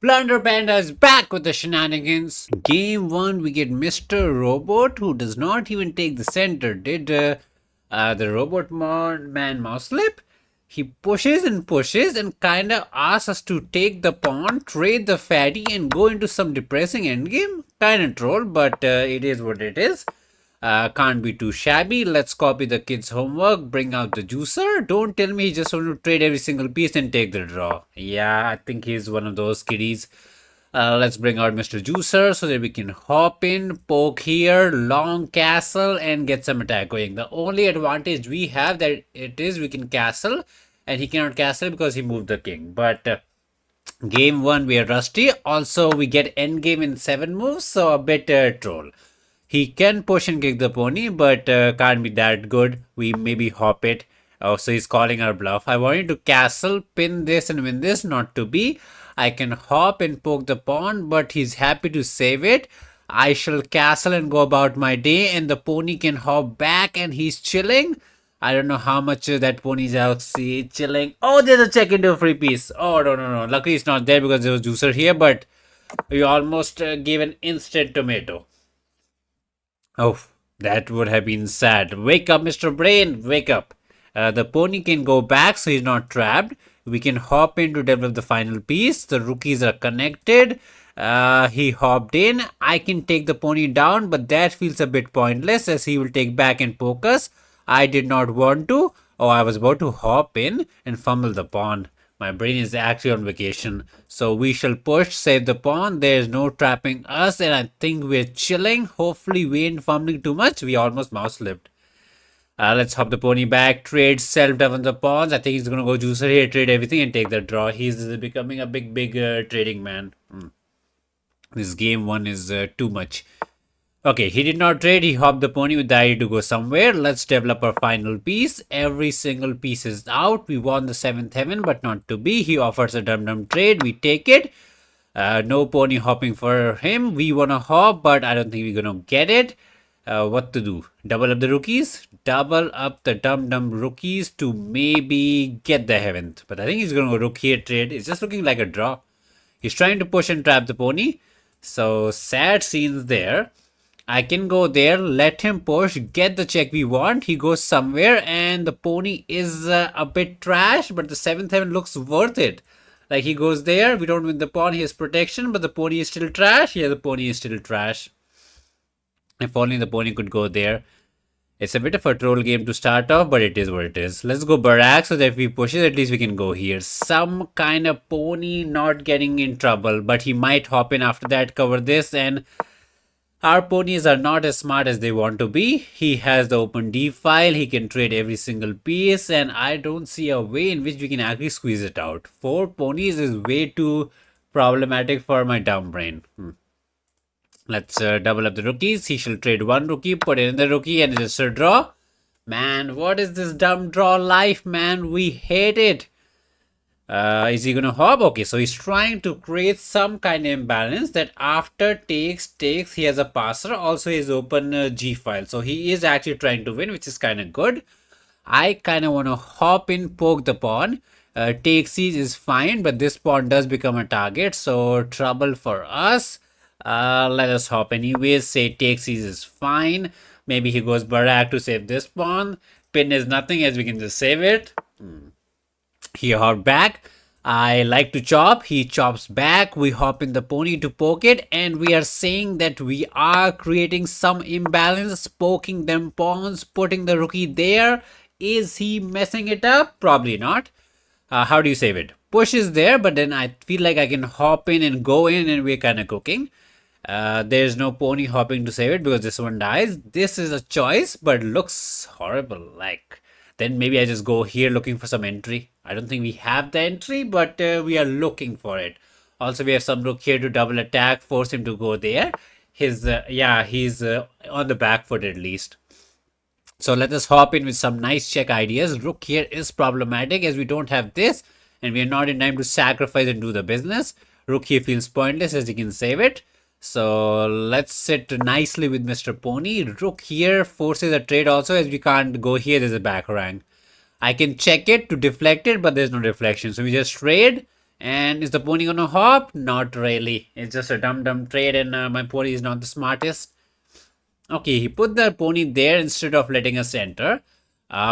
Blunder Panda is back with the shenanigans. Game 1, we get Mr. Robot, who does not even take the center. Did the Robot Man mouse slip? He pushes and kinda asks us to take the pawn, trade the fatty, and go into some depressing endgame. Kinda troll, but it is what it is. Can't be too shabby. Let's copy the kid's homework, bring out the juicer. Don't tell me he just want to trade every single piece and take the draw. Yeah, I think he's one of those kiddies. Let's bring out Mr. Juicer so that we can hop in, poke here, long castle, and get some attack going. The only advantage we have that it is we can castle, and he cannot castle because he moved the king. But game 1 we are rusty. Also, we get endgame in 7 moves, so a bit troll. He can push and kick the pony, but can't be that good. We maybe hop it. Oh, so he's calling our bluff. I wanted to castle, pin this, and win this. Not to be. I can hop and poke the pawn, but he's happy to save it. I shall castle and go about my day, and the pony can hop back, and he's chilling. I don't know how much that pony's out. See, chilling. Oh, there's a check into a free piece. Oh, no. Luckily, it's not there because there was juicer here, but we almost gave an instant tomato. Oh, that would have been sad. Wake up, Mr. Brain, wake up. The pony can go back so he's not trapped. We can hop in to develop the final piece. The rookies are connected. He hopped in. I can take the pony down, but that feels a bit pointless as he will take back and poke us. I did not want to. Oh, I was about to hop in and fumble the pawn. My brain is actually on vacation. So we shall push, save the pawn. There's no trapping us, and I think we're chilling. Hopefully we ain't fumbling too much. We almost mouse slipped. Let's hop the pony back, trade, self-dev on the pawns. I think he's gonna go juicer here, trade everything and take the draw. He's becoming a big trading man. This game 1 is too much. Okay, he did not trade. He hopped the pony with the idea to go somewhere. Let's develop our final piece. Every single piece is out. We won the 7th heaven, but not to be. He offers a dum-dum trade. We take it. No pony hopping for him. We want to hop, but I don't think we're going to get it. What to do? Double up the rookies? Double up the dum-dum rookies to maybe get the heaven. But I think he's going to go rook here trade. It's just looking like a draw. He's trying to push and trap the pony. So, sad scenes there. I can go there, let him push, get the check we want. He goes somewhere and the pony is a bit trash, but the 7th heaven looks worth it. Like he goes there, we don't win the pawn, he has protection, but the pony is still trash. Yeah, the pony is still trash. If only the pony could go there. It's a bit of a troll game to start off, but it is what it is. Let's go Barak so that if we push it, at least we can go here. Some kind of pony not getting in trouble, but he might hop in after that, cover this, and our ponies are not as smart as they want to be. He has the open D file. He can trade every single piece, and I don't see a way in which we can actually squeeze it out. 4 ponies is way too problematic for my dumb brain. Let's double up the rookies. He shall trade 1 rookie, put in the rookie, and just a draw. Man, what is this dumb draw life, man? We hate it. Is he gonna hop? Okay, so he's trying to create some kind of imbalance that after takes, he has a passer. Also, he's open G file. So he is actually trying to win, which is kind of good. I kind of want to hop in, poke the pawn. Take siege is fine, but this pawn does become a target. So trouble for us. Let us hop anyways. Say take siege is fine. Maybe he goes Barak to save this pawn. Pin is nothing as we can just save it. He hopped back. I like to chop. He chops back. We hop in the pony to poke it. And we are saying that we are creating some imbalance. Poking them pawns. Putting the rookie there. Is he messing it up? Probably not. How do you save it? Push is there. But then I feel like I can hop in and go in. And we're kind of cooking. There's no pony hopping to save it. Because this one dies. This is a choice. But looks horrible. Like... Then maybe I just go here looking for some entry. I don't think we have the entry, but we are looking for it. Also, we have some rook here to double attack, force him to go there. He's on the back foot at least. So let us hop in with some nice check ideas. Rook here is problematic as we don't have this, and we are not in time to sacrifice and do the business. Rook here feels pointless as he can save it. So let's sit nicely with Mr. Pony. Rook here forces a trade also as we can't go here. There's a back rank. I can check it to deflect it, but there's no deflection. So we just trade And is the pony gonna hop? Not really. It's just a dumb trade, and my pony is not the smartest. Okay, he put the pony there instead of letting us enter.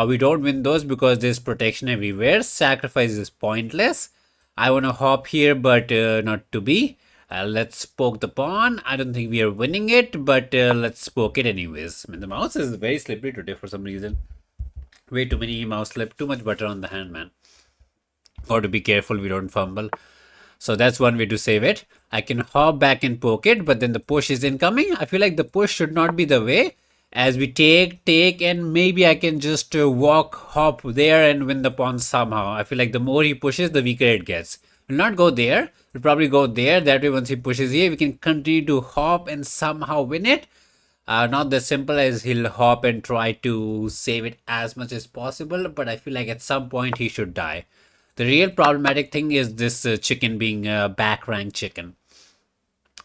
We don't win those because there's protection everywhere. Sacrifice is pointless. I want to hop here, but not to be. Let's poke the pawn. I don't think we are winning it, but let's poke it anyways. I mean, the mouse is very slippery today for some reason. Way too many mouse slip. Too much butter on the hand, man. Got to be careful we don't fumble. So that's one way to save it. I can hop back and poke it, but then the push is incoming. I feel like the push should not be the way. As we take, and maybe I can just hop there and win the pawn somehow. I feel like the more he pushes, the weaker it gets. We'll not go there. We'll probably go there. That way, once he pushes here, we can continue to hop and somehow win it. Not as simple as he'll hop and try to save it as much as possible, but I feel like at some point he should die. The real problematic thing is this chicken being a back rank chicken.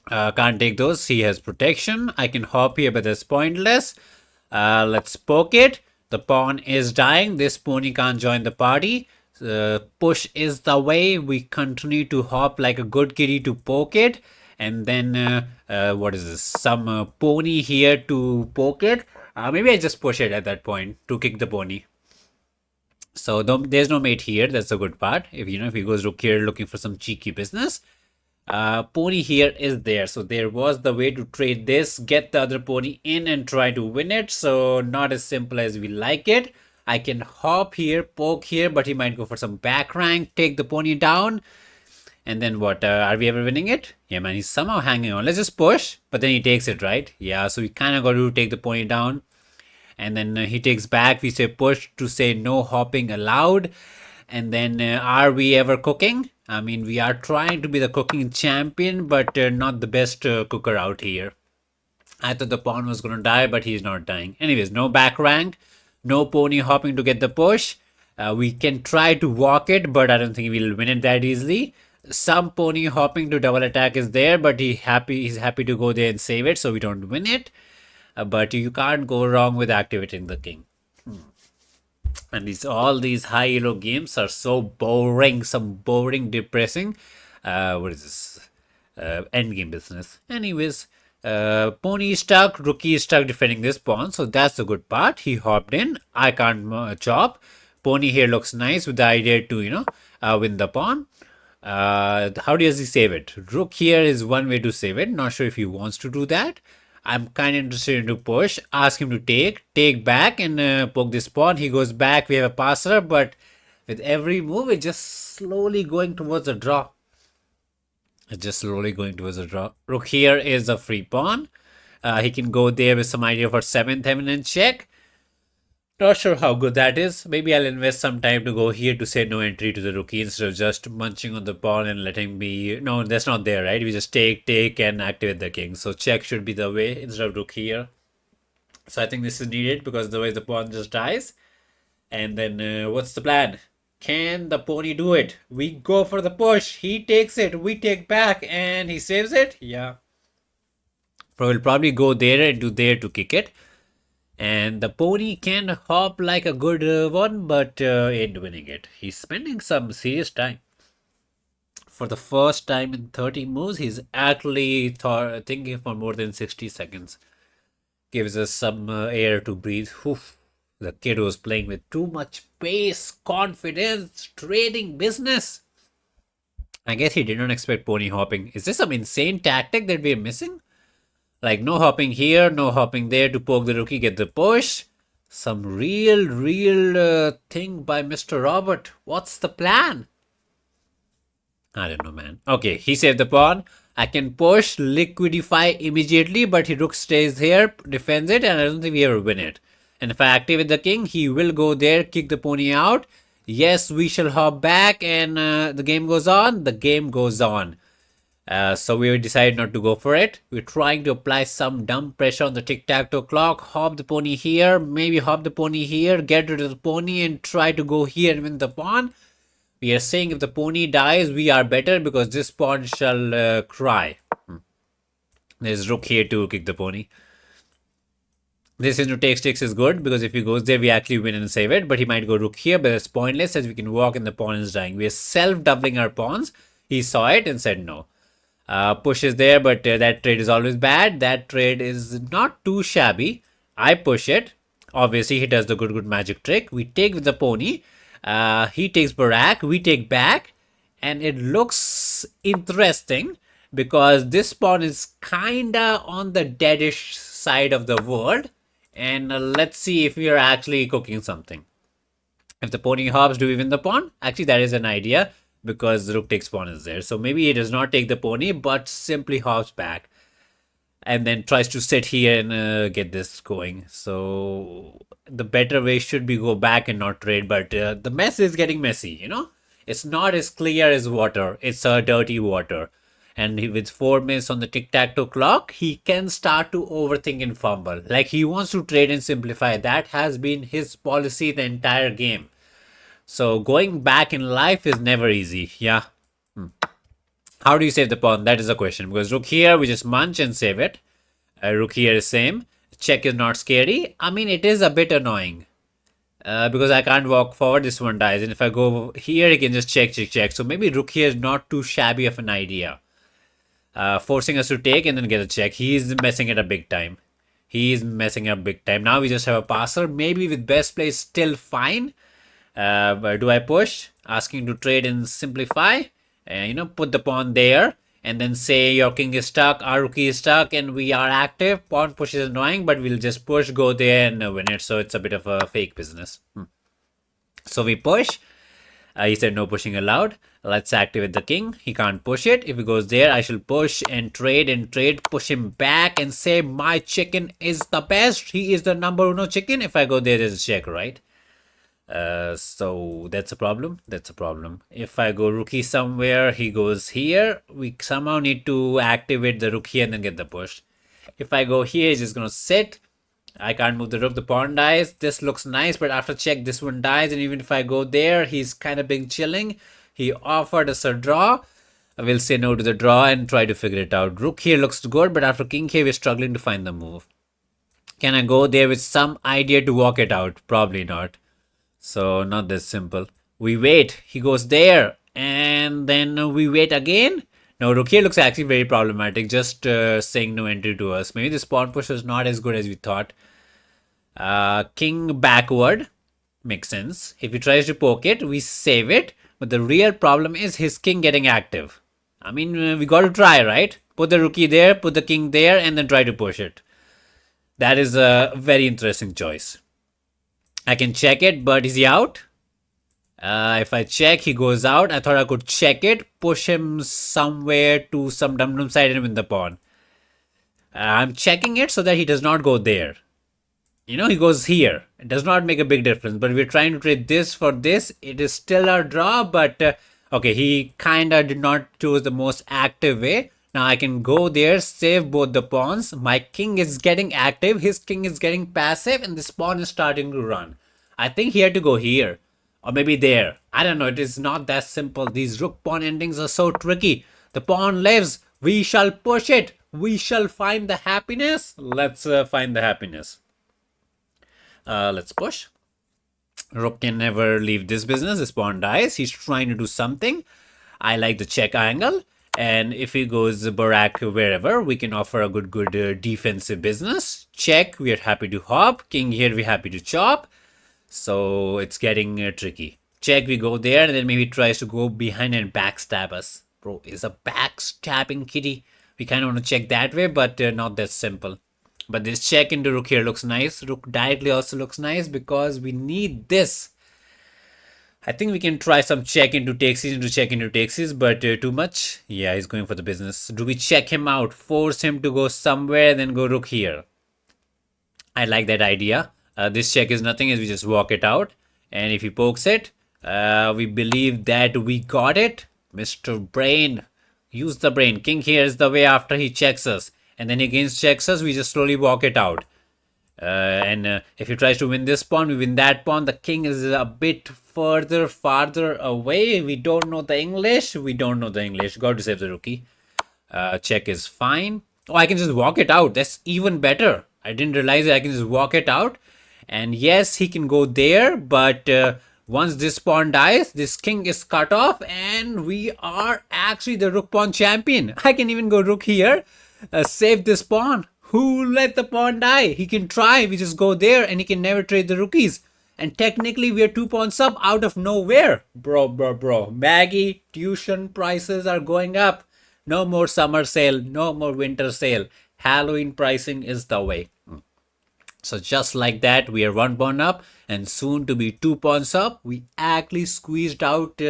Can't take those. He has protection. I can hop here, but that's pointless. Let's poke it. The pawn is dying. This pony can't join the party. Push is the way. We continue to hop like a good kitty to poke it. And then, what is this? Some pony here to poke it. Maybe I just push it at that point to kick the pony. So there's no mate here. That's the good part. If he goes rook here looking for some cheeky business. Pony here is there. So there was the way to trade this, get the other pony in and try to win it. So not as simple as we like it. I can hop here, poke here, but he might go for some back rank, take the pony down. And then what? Are we ever winning it? Yeah, man, he's somehow hanging on. Let's just push, but then he takes it, right? Yeah, so we kind of got to take the pony down. And then he takes back. We say push to say no hopping allowed. And then are we ever cooking? I mean, we are trying to be the cooking champion, but not the best cooker out here. I thought the pawn was going to die, but he's not dying. Anyways, no back rank. No pony hopping to get the push. We can try to walk it, but I don't think we'll win it that easily. Some pony hopping to double attack is there, but he's happy to go there and save it, so we don't win it. But you can't go wrong with activating the king. And all these high elo games are so boring, some boring, depressing. What is this? Endgame business. Anyways, pony is stuck, rookie is stuck defending this pawn, so that's the good part. He hopped in. I can't chop. Pony here looks nice with the idea to win the pawn. How does he save it? Rook here is one way to save it. Not sure if he wants to do that. I'm kind of interested in to push. Ask him to take back and poke this pawn. He goes back. We have a passer, but with every move, it's just slowly going towards a draw. It's just slowly going towards a draw. Rook here is a free pawn. He can go there with some idea for 7th eminent check. Not sure how good that is. Maybe I'll invest some time to go here to say no entry to the rookie instead of just munching on the pawn and letting me... No, that's not there, right? We just take and activate the king. So check should be the way instead of rook here. So I think this is needed because otherwise the pawn just dies. And then what's the plan? Can the pony do it? We go for the push. He takes it. We take back and he saves it. Yeah. We'll probably go there and do there to kick it. And the pony can hop like a good one, but ain't winning it. He's spending some serious time. For the first time in 30 moves, he's actually thinking for more than 60 seconds. Gives us some air to breathe. Oof. The kid was playing with too much pace, confidence, trading business. I guess he did not expect pony hopping. Is this some insane tactic that we are missing? Like no hopping here, no hopping there to poke the rookie, get the push. Some real thing by Mr. Robert. What's the plan? I don't know, man. Okay, he saved the pawn. I can push, liquidify immediately, but he rook stays here, defends it, and I don't think we ever win it. And if I activate the king, he will go there, kick the pony out. Yes, we shall hop back, and the game goes on. The game goes on. So we decided not to go for it. We're trying to apply some dumb pressure on the tic-tac-toe clock. Hop the pony here, maybe hop the pony here, get rid of the pony and try to go here and win the pawn. We are saying if the pony dies, we are better because this pawn shall cry. There's rook here to kick the pony. This into takes is good because if he goes there, we actually win and save it. But he might go rook here, but it's pointless as we can walk and the pawn is dying. We are self-doubling our pawns. He saw it and said no. Push is there, but that trade is always bad. That trade is not too shabby. I push it. Obviously, he does the good magic trick. We take with the pony. He takes Barak. We take back. And it looks interesting because this pawn is kinda on the deadish side of the world. And let's see if we are actually cooking something. If the pony hops, do we win the pawn? Actually, that is an idea because the rook takes pawn is there. So maybe he does not take the pony, but simply hops back and then tries to sit here and get this going. So the better way should be go back and not trade, but the mess is getting messy, you know? It's not as clear as water. It's dirty water. And with 4 minutes on the tic-tac-toe clock, he can start to overthink and fumble. Like he wants to trade and simplify. That has been his policy the entire game. So going back in life is never easy. Yeah. How do you save the pawn? That is the question. Because rook here, we just munch and save it. Rook here is same. Check is not scary. I mean, it is a bit annoying. Because I can't walk forward, this one dies. And if I go here, he can just check. So maybe rook here is not too shabby of an idea. Forcing us to take and then get a check. He's messing it up big time. He's messing up big time. Now we just have a passer. Maybe with best play still fine. But do I push? Asking to trade and simplify. Put the pawn there. And then say your king is stuck, our rookie is stuck, and we are active. Pawn push is annoying, but we'll just push, go there, and win it. So it's a bit of a fake business. So we push. He said no pushing allowed. Let's activate the king. He can't push it. If he goes there, I shall push and trade, push him back and say my chicken is the best. He is the number uno chicken. If I go there, there's a check, right? So that's a problem. If I go rookie somewhere, he goes here. We somehow need to activate the rook here and then get the push. If I go here, he's just gonna sit. I can't move the rook, the pawn dies. This looks nice, but after check, this one dies. And even if I go there, he's kind of been chilling. He offered us a draw. I will say no to the draw and try to figure it out. Rook here looks good, but after king here, we're struggling to find the move. Can I go there with some idea to walk it out? Probably not. So not this simple. We wait. He goes there. And then we wait again. No, rook here looks actually very problematic. Just saying no entry to us. Maybe this pawn push is not as good as we thought. King backward. Makes sense. If he tries to poke it, we save it. But the real problem is his king getting active. I mean, we got to try, right? Put the rookie there, put the king there, and then try to push it. That is a very interesting choice. I can check it, but is he out? If I check, he goes out. I thought I could check it, push him somewhere to some dum-dum side and win the pawn. I'm checking it so that he does not go there. He goes here. It does not make a big difference, but we're trying to trade this for this. It is still our draw, but okay, he kinda did not choose the most active way. Now I can go there, save both the pawns. My king is getting active, his king is getting passive, and this pawn is starting to run. I think he had to go here, or maybe there. I don't know, it is not that simple. These rook pawn endings are so tricky. The pawn lives, we shall push it. We shall find the happiness. Let's find the happiness. Let's push. Rook can never leave this business. This pawn dies. He's trying to do something. I like the check angle. And if he goes Barak wherever, we can offer a good defensive business. Check, we are happy to hop. King here, we're happy to chop. So it's getting tricky. Check, we go there, and then maybe he tries to go behind and backstab us. Bro, is a backstabbing kitty. We kind of want to check that way, but not that simple. But this check into rook here looks nice. Rook directly also looks nice because we need this. I think we can try some check into takesies but too much. Yeah, he's going for the business. Do we check him out? Force him to go somewhere, then go rook here. I like that idea. This check is nothing as we just walk it out. And if he pokes it, we believe that we got it. Mr. Brain, use the brain. King here is the way after he checks us. And then he against checks us, we just slowly walk it out. And if he tries to win this pawn, we win that pawn. The king is a bit farther away. We don't know the English. Got to save the rookie. Check is fine. Oh, I can just walk it out. That's even better. I didn't realize that I can just walk it out. And yes, he can go there, but Once this pawn dies, this king is cut off, and we are actually the rook pawn champion. I can even go rook here, save this pawn. Who let the pawn die? He can try. We just go there, and he can never trade the rookies. And technically, we are 2 pawns up out of nowhere. Bro. Maggie, tuition prices are going up. No more summer sale, no more winter sale. Halloween pricing is the way. So just like that, we are 1 pawn up, and soon to be 2 pawns up. We actually squeezed out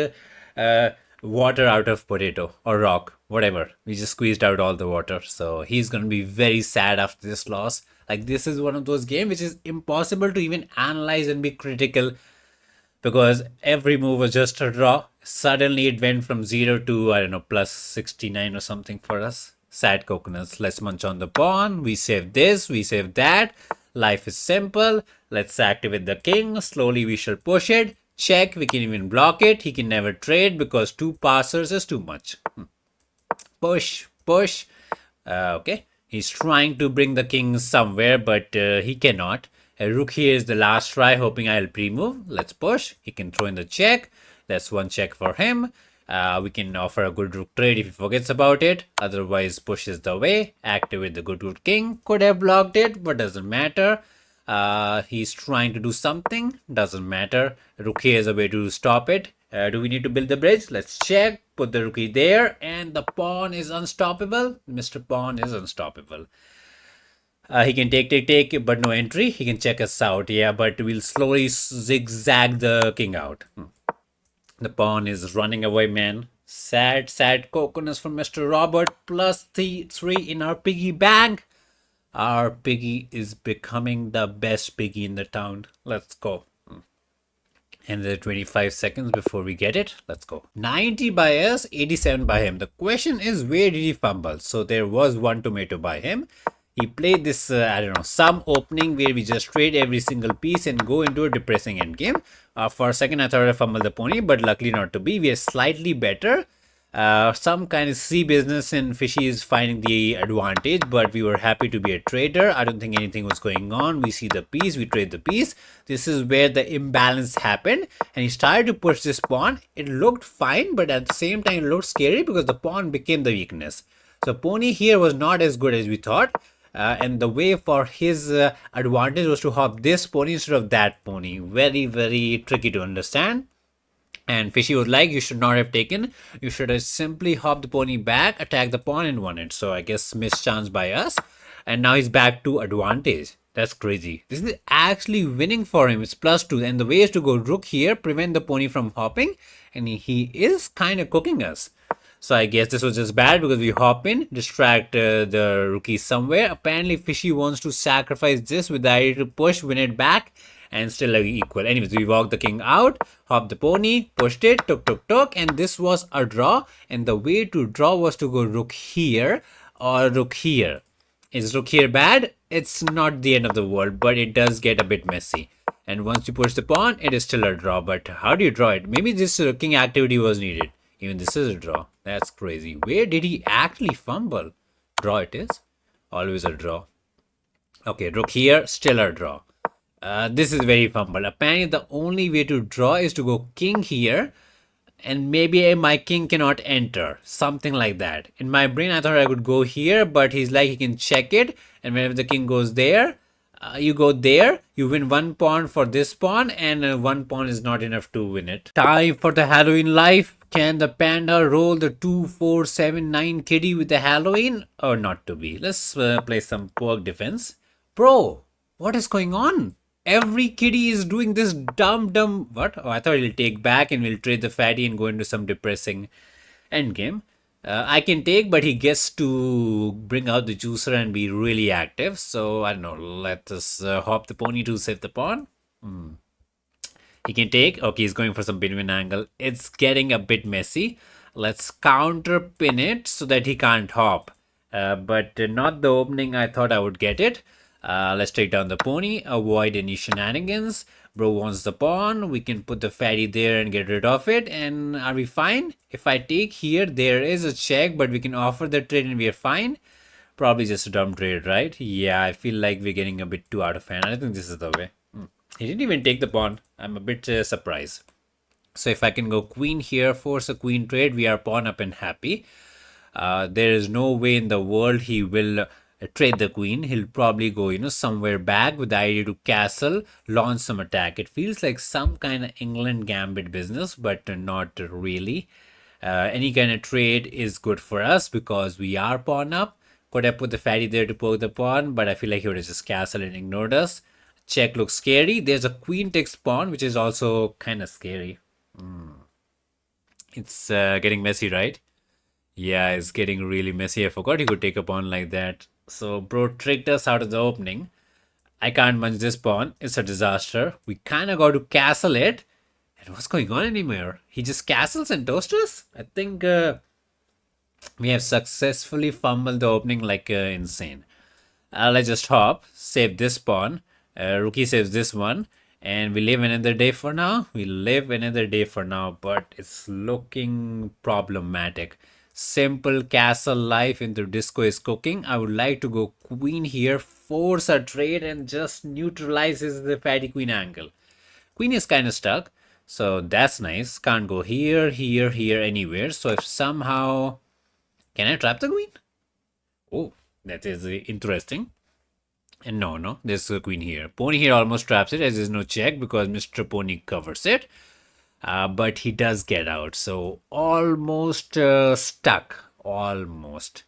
water out of potato or rock, whatever. We just squeezed out all the water. So he's gonna be very sad after this loss. Like, this is one of those games which is impossible to even analyze and be critical, because every move was just a draw. Suddenly it went from 0 to, I don't know, plus 69 or something for us. Sad coconuts. Let's munch on the pawn. We save this, we save that. Life is simple. Let's activate the king. Slowly we shall push it. Check. We can even block it. He can never trade because 2 passers is too much. Push. Okay. He's trying to bring the king somewhere, but he cannot. A rook here is the last try, hoping I'll pre-move. Let's push. He can throw in the check. That's 1 check for him. We can offer a good rook trade if he forgets about it. Otherwise, push is the way. Activate the good king. Could have blocked it, but doesn't matter. He's trying to do something. Doesn't matter. Rook here is a way to stop it. Do we need to build the bridge? Let's check. Put the rookie there, and the pawn is unstoppable. Mr. Pawn is unstoppable. He can take, but no entry. He can check us out. Yeah, but we'll slowly zigzag the king out. The pawn is running away, man. Sad coconuts from Mr. Robert. Plus the 3 in our piggy bank. Our piggy is becoming the best piggy in the town. Let's go. And there are 25 seconds before we get it. Let's go. 90 by us, 87 by him. The question is, where did he fumble? So there was 1 tomato by him. He played this, I don't know, some opening where we just trade every single piece and go into a depressing endgame. For a second, I thought I fumbled the pony, but luckily not to be. We are slightly better. Some kind of sea business, and Fishy is finding the advantage, but we were happy to be a trader. I don't think anything was going on. We see the piece, we trade the piece. This is where the imbalance happened, and he started to push this pawn. It looked fine, but at the same time, it looked scary because the pawn became the weakness. So pony here was not as good as we thought. And the way for his advantage was to hop this pony instead of that pony. Very tricky to understand. And Fishy was like, you should not have taken. You should have simply hopped the pony back, attacked the pawn, and won it. So I guess missed chance by us. And now he's back to advantage. That's crazy. This is actually winning for him. It's +2. And the way is to go rook here, prevent the pony from hopping. And he is kind of cooking us. So I guess this was just bad because we hop in, distract the rookie somewhere. Apparently Fishy wants to sacrifice this with the idea to push, win it back, and still equal. Anyways, we walked the king out, hopped the pony, pushed it, took, and this was a draw. And the way to draw was to go rook here or rook here. Is rook here bad? It's not the end of the world, but it does get a bit messy. And once you push the pawn, it is still a draw. But how do you draw it? Maybe this king activity was needed. Even this is a draw. That's crazy. Where did he actually fumble? Draw it is. Always a draw. Okay, rook here, still a draw. This is very fumble. Apparently the only way to draw is to go king here, and maybe my king cannot enter. Something like that. In my brain I thought I could go here, but he's like he can check it, and whenever the king goes there, you go there, you win 1 pawn for this pawn, and 1 pawn is not enough to win it. Time for the Halloween life. Can the panda roll the 2, 4, 7, 9 kitty with the Halloween or not to be? Let's play some pork defense. Bro, what is going on? Every kitty is doing this dumb what? Oh, I thought he'll take back and we'll trade the fatty and go into some depressing endgame. I can take, but he gets to bring out the juicer and be really active. So I don't know. Let us hop the pony to save the pawn. He can take. Okay, he's going for some pin-win angle. It's getting a bit messy. Let's counter pin it so that he can't hop. But not the opening I thought I would get it. Let's take down the pony. Avoid any shenanigans. Bro wants the pawn. We can put the fatty there and get rid of it. And are we fine? If I take here, there is a check, but we can offer the trade and we are fine. Probably just a dumb trade, right? Yeah, I feel like we're getting a bit too out of hand. I think this is the way. He didn't even take the pawn. I'm a bit surprised. So if I can go queen here, force a queen trade, we are pawn up and happy. There is no way in the world he will trade the queen. He'll probably go, somewhere back with the idea to castle, launch some attack. It feels like some kind of England gambit business, but not really. Any kind of trade is good for us because we are pawn up. Could have put the fatty there to poke the pawn, but I feel like he would have just castled and ignored us. Check looks scary. There's a queen takes pawn, which is also kind of scary. It's getting messy, right? Yeah, it's getting really messy. I forgot he could take a pawn like that. So bro tricked us out of the opening. I can't munch this pawn. It's a disaster. We kind of got to castle it. And what's going on anymore? He just castles and toasts us? I think we have successfully fumbled the opening like insane. Let's just hop, save this pawn. Rookie saves this one. And we live another day for now. We live another day for now, but it's looking problematic. Simple castle life into disco is cooking. I would like to go queen here, force a trade, and just neutralizes the fatty queen angle. Queen is kind of stuck, so that's nice. Can't go here, here, here, anywhere. So if somehow... Can I trap the queen? Oh, that is interesting. And no, there's a queen here. Pony here almost traps it as there's no check because Mr. Pony covers it. But he does get out. So almost stuck. Almost.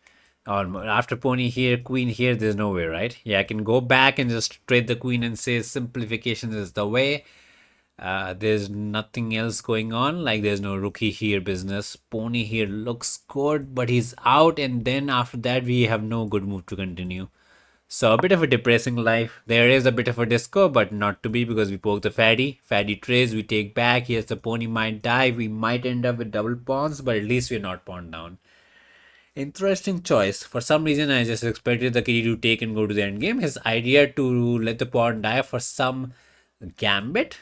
Almost. After Pony here, Queen here, there's no way, right? Yeah, I can go back and just trade the Queen and say simplification is the way. There's nothing else going on. Like there's no rookie here business. Pony here looks good, but he's out. And then after that, we have no good move to continue. So a bit of a depressing life. There is a bit of a disco, but not to be because we poke the fatty. Fatty trays, we take back. Yes, the pony might die. We might end up with double pawns, but at least we're not pawned down. Interesting choice. For some reason, I just expected the kitty to take and go to the end game. His idea to let the pawn die for some gambit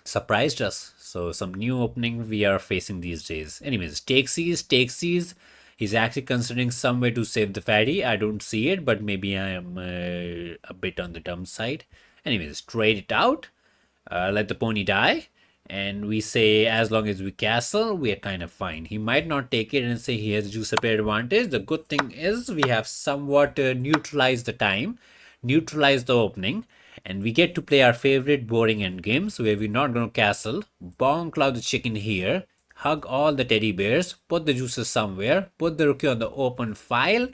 surprised us. So some new opening we are facing these days. Anyways, take seize. He's actually considering some way to save the fatty. I don't see it, but maybe I am a bit on the dumb side. Anyways, trade it out. Let the pony die. And we say as long as we castle, we are kind of fine. He might not take it and say he has juice pair advantage. The good thing is we have somewhat neutralized the time, neutralized the opening. And we get to play our favorite boring end games where we're not going to castle. Bonk cloud the chicken here. Hug all the teddy bears, put the juices somewhere, put the rookie on the open file,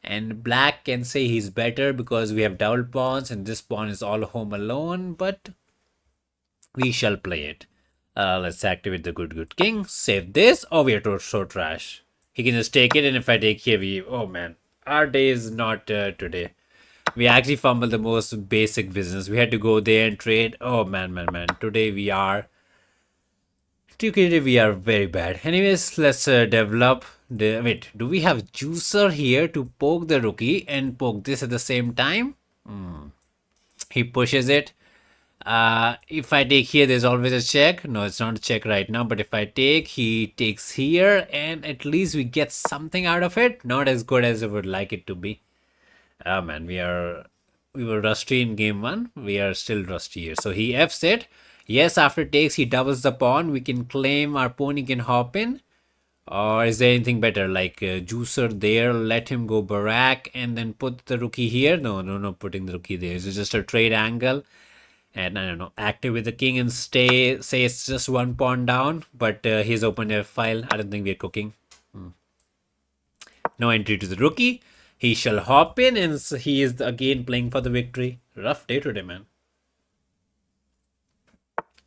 and black can say he's better because we have double pawns and this pawn is all home alone, but we shall play it. Let's activate the good king, save this. Oh, we are so trash. He can just take it, and if I take here, oh man, our day is not today. We actually fumbled the most basic business. We had to go there and trade. Oh man. Today we are we are very bad. Anyways, let's develop the... Wait, do we have juicer here to poke the rookie and poke this at the same time? He pushes it. If I take here, there's always a check. No, it's not a check right now, but if I take, he takes here, and at least we get something out of it. Not as good as I would like it to be. Oh man, we were rusty in game one. We are still rusty here. So he F's it. Yes, after takes, he doubles the pawn. We can claim our pony can hop in. Or is there anything better? Like juicer there, let him go Barack and then put the rookie here. No, putting the rookie there. It's just a trade angle. And I don't know, activate the king and say it's just one pawn down. But he's opened a file. I don't think we're cooking. No entry to the rookie. He shall hop in and he is again playing for the victory. Rough day today, man.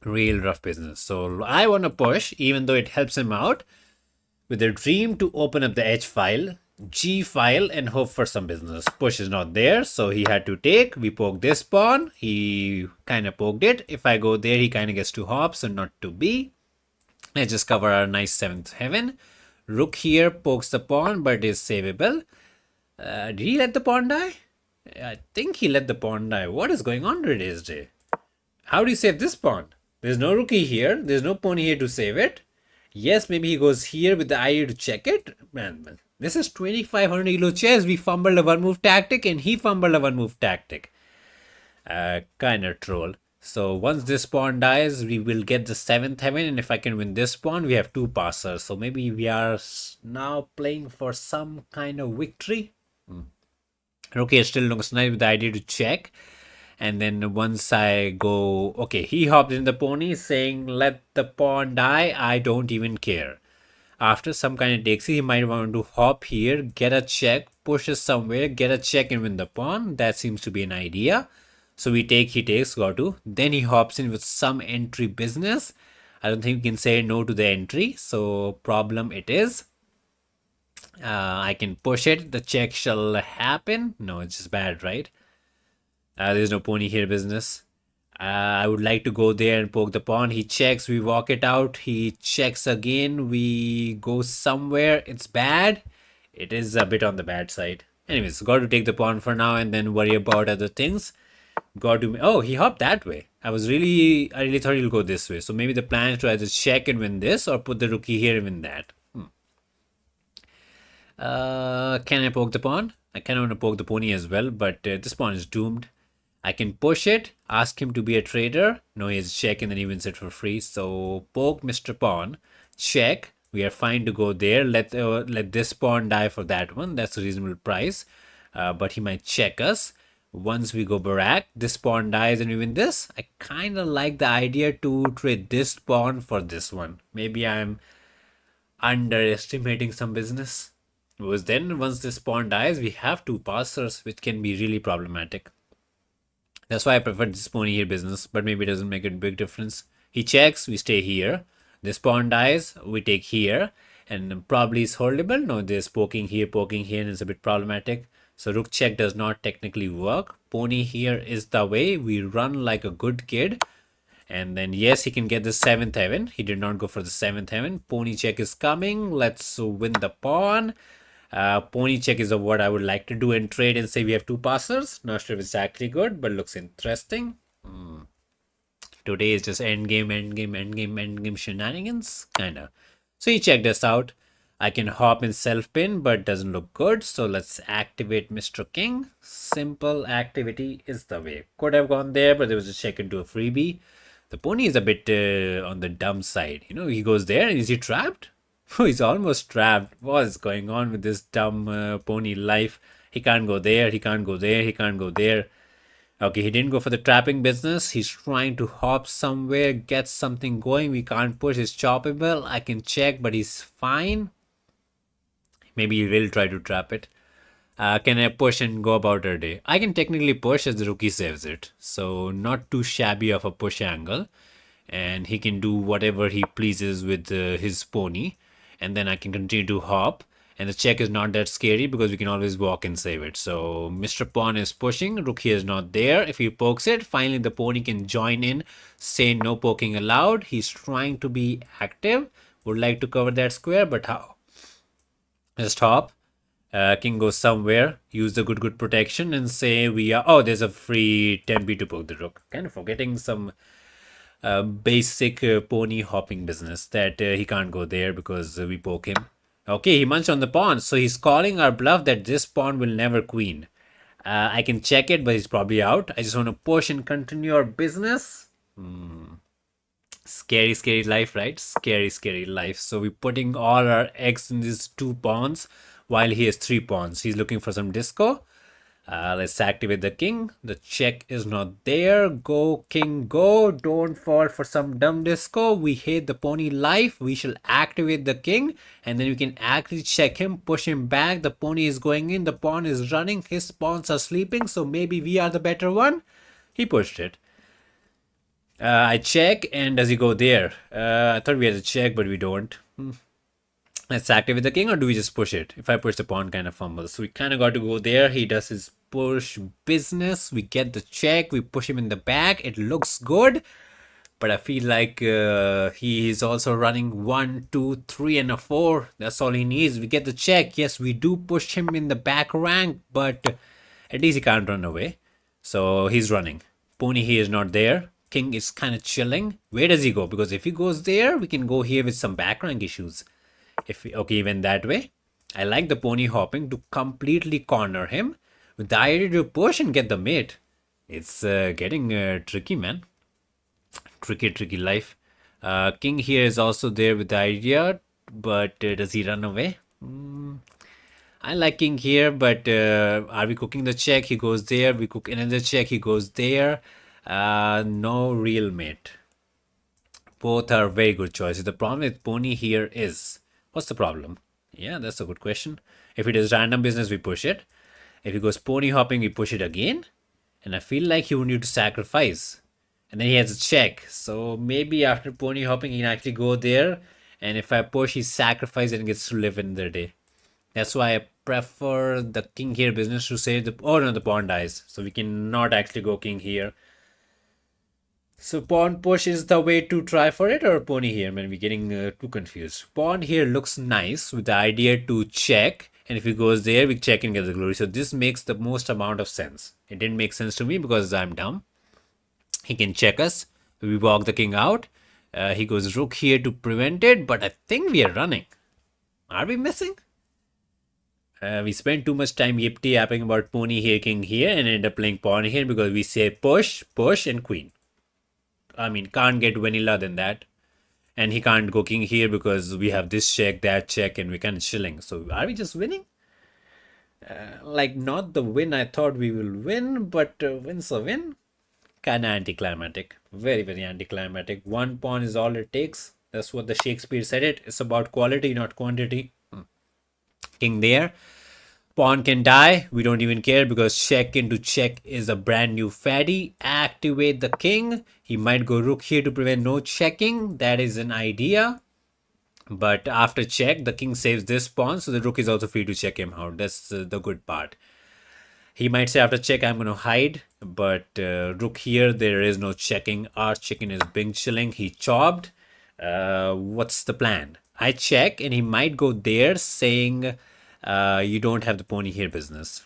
Real rough business. So I want to push, even though it helps him out, with a dream to open up the H file, G file, and hope for some business. Push is not there, so he had to take. We poke this pawn. He kind of poked it. If I go there, he kind of gets to hop, so not to be. Let's just cover our nice 7th heaven. Rook here pokes the pawn, but is savable. Did he let the pawn die? I think he let the pawn die. What is going on today's day? How do you save this pawn? There's no rookie here. There's no pony here to save it. Yes, maybe he goes here with the idea to check it. Man, this is 2500 kilo chess. We fumbled a one move tactic and he fumbled a one move tactic. Kind of troll. So once this pawn dies, we will get the 7th heaven, and if I can win this pawn, we have 2 passers. So maybe we are now playing for some kind of victory. Okay, it still looks nice with the idea to check. And then once I go, okay, he hopped in the pony saying, let the pawn die, I don't even care. After some kind of takes, he might want to hop here, get a check, pushes somewhere, get a check and win the pawn. That seems to be an idea. So we take, he takes, got to. Then he hops in with some entry business. I don't think we can say no to the entry. So problem it is. I can push it. The check shall happen. No, it's just bad, right? There's no pony here business. I would like to go there and poke the pawn. He checks, we walk it out. He checks again. We go somewhere. It's bad. It is a bit on the bad side. Anyways, got to take the pawn for now and then worry about other things. Got to. Oh, he hopped that way. I really thought he'll go this way. So maybe the plan is to either check and win this or put the rookie here and win that. Can I poke the pawn? I kind of want to poke the pony as well, but this pawn is doomed. I can push it, ask him to be a trader. No, he's check and then he wins it for free. So poke Mr. Pawn, check. We are fine to go there. Let this pawn die for that one. That's a reasonable price. But he might check us. Once we go barak, this pawn dies and we win this. I kind of like the idea to trade this pawn for this one. Maybe I'm underestimating some business. Because then once this pawn dies, we have 2 passers, which can be really problematic. That's why I prefer this pony here business, but maybe it doesn't make a big difference. He checks, we stay here. This pawn dies, we take here. And probably is holdable. No, there's poking here, and it's a bit problematic. So rook check does not technically work. Pony here is the way. We run like a good kid. And then yes, he can get the 7th heaven. He did not go for the 7th heaven. Pony check is coming. Let's win the pawn. Pony check is what I would like to do and trade and say we have 2 passers. Not sure if it's actually good, but looks interesting. Today is just endgame shenanigans, kinda. So he checked us out. I can hop in self-pin, but doesn't look good. So let's activate Mr. King. Simple activity is the way. Could have gone there, but there was a check into a freebie. The pony is a bit on the dumb side. You know, he goes there and is he trapped? Oh, he's almost trapped. What's going on with this dumb pony life? He can't go there, he can't go there, he can't go there. Okay, he didn't go for the trapping business. He's trying to hop somewhere, get something going. We can't push, it's choppable. I can check, but he's fine. Maybe he will try to trap it. Can I push and go about our day? I can technically push as the rookie saves it. So not too shabby of a push angle. And he can do whatever he pleases with his pony. And then I can continue to hop. And the check is not that scary because we can always walk and save it. So Mr. Pawn is pushing. Rookie is not there. If he pokes it, finally the pony can join in. Say no poking allowed. He's trying to be active. Would like to cover that square, but how? Just hop. King goes somewhere. Use the good protection and say we are... Oh, there's a free tempi to poke the rook. Kind of forgetting some... basic pony hopping business that he can't go there because we poke him. Okay, he munched on the pawn, so he's calling our bluff that this pawn will never queen. I can check it, but he's probably out. I just want to push and continue our business. Scary life, right? Scary life. So we're putting all our eggs in these 2 pawns while he has 3 pawns. He's looking for some disco. Let's activate the king. The check is not there. Go, king, go. Don't fall for some dumb disco. We hate the pony life. We shall activate the king. And then we can actually check him, push him back. The pony is going in. The pawn is running. His pawns are sleeping. So maybe we are the better one. He pushed it. I check. And does he go there? I thought we had a check, but we don't. Let's activate the king, or do we just push it? If I push the pawn, kind of fumbles. So we kind of got to go there. He does his push business. We get the check. We push him in the back. It looks good. But I feel like he is also running 1, 2, 3, and a 4. That's all he needs. We get the check. Yes, we do push him in the back rank. But at least he can't run away. So he's running. Pony here is not there. King is kind of chilling. Where does he go? Because if he goes there, we can go here with some back rank issues. Okay, even that way. I like the pony hopping to completely corner him with the idea to push and get the mate. It's getting tricky, man. Tricky, tricky life. King here is also there with the idea, but does he run away? I like king here, but are we cooking the check? He goes there. We cook another check. He goes there. No real mate. Both are very good choices. The problem with pony here is, what's the problem? Yeah, that's a good question. If it is random business, we push it. If he goes pony hopping, we push it again. And I feel like he would need to sacrifice. And then he has a check. So maybe after pony hopping, he can actually go there. And if I push, he sacrifices and gets to live in the day. That's why I prefer the king here business to save the. Oh no, the pawn dies. So we cannot actually go king here. So pawn push is the way to try for it, or pony here? Man, we're getting too confused. Pawn here looks nice with the idea to check, and if he goes there, we check and get the glory. So this makes the most amount of sense. It didn't make sense to me because I'm dumb. He can check us. We walk the king out. He goes rook here to prevent it, but I think we are running. Are we missing? We spent too much time yapping about pony here, king here, and end up playing pawn here because we say push, push, and queen. I mean, can't get vanilla than that. And he can't go king here because we have this check, that check, and we kind of chilling. So are we just winning? Like, not the win I thought we will win, but win's a win. Kind of anticlimactic. Very, very anticlimactic. One pawn is all it takes. That's what the Shakespeare said it. It's about quality, not quantity. King there. Pawn can die. We don't even care because check into check is a brand new fatty. Activate the king. He might go rook here to prevent no checking. That is an idea. But after check, the king saves this pawn. So the rook is also free to check him out. That's the good part. He might say after check, I'm going to hide. But rook here, there is no checking. Our chicken is being chilling. He chopped. What's the plan? I check and he might go there saying you don't have the pony here business.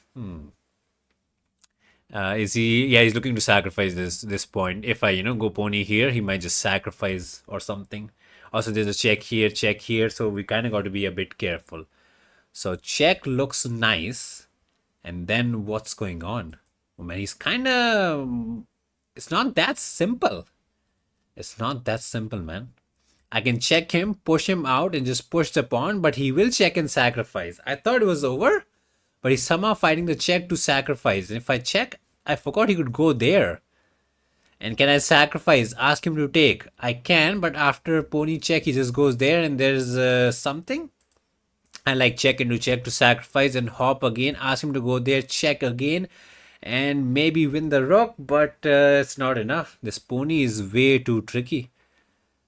Is he? Yeah, he's looking to sacrifice this point. If I go pony here, he might just sacrifice or something. Also, there's a check here. So we kind of got to be a bit careful. So check looks nice, and then what's going on? Oh man, he's kind of. It's not that simple. It's not that simple, man. I can check him, push him out, and just push the pawn, but he will check and sacrifice. I thought it was over, but he's somehow fighting the check to sacrifice. And if I check, I forgot he could go there. And can I sacrifice? Ask him to take. I can, but after pony check, he just goes there and there's something. I like check into check to sacrifice and hop again. Ask him to go there, check again, and maybe win the rook, but it's not enough. This pony is way too tricky.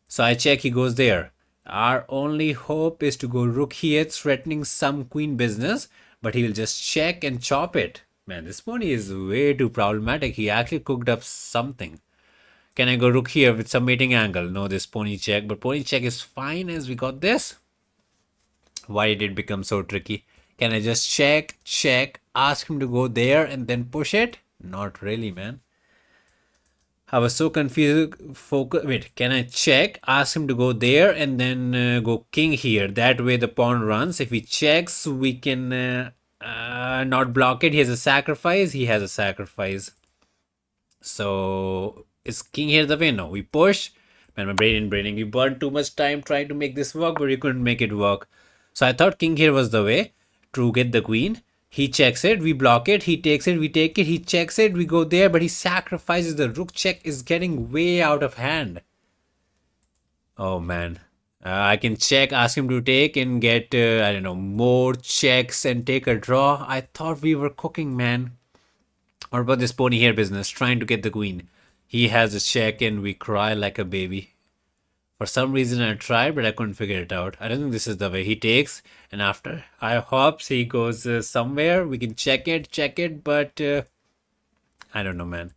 So I check, he goes there. Our only hope is to go rook here, threatening some queen business, but he will just check and chop it. Man, this pony is way too problematic. He actually cooked up something. Can I go rook here with some mating angle? No, this pony check, but pony check is fine as we got this. Why did it become so tricky? Can I just check, ask him to go there and then push it? Not really, man. I was so confused. Wait, can I check? Ask him to go there and then go king here. That way the pawn runs. If he checks, we can not block it. He has a sacrifice. He has a sacrifice. So is king here the way? No, we push. Man, my brain braining. We burned too much time trying to make this work, but we couldn't make it work. So I thought king here was the way to get the queen. He checks it, we block it, he takes it, we take it, he checks it, we go there, but he sacrifices. The rook check is getting way out of hand. Oh man. I can check, ask him to take and get, I don't know, more checks and take a draw. I thought we were cooking, man. What about this pony here business, trying to get the queen? He has a check and we cry like a baby. For some reason I tried, but I couldn't figure it out. I don't think this is the way. He takes, and after I hops, he goes somewhere. We can check it, but I don't know, man.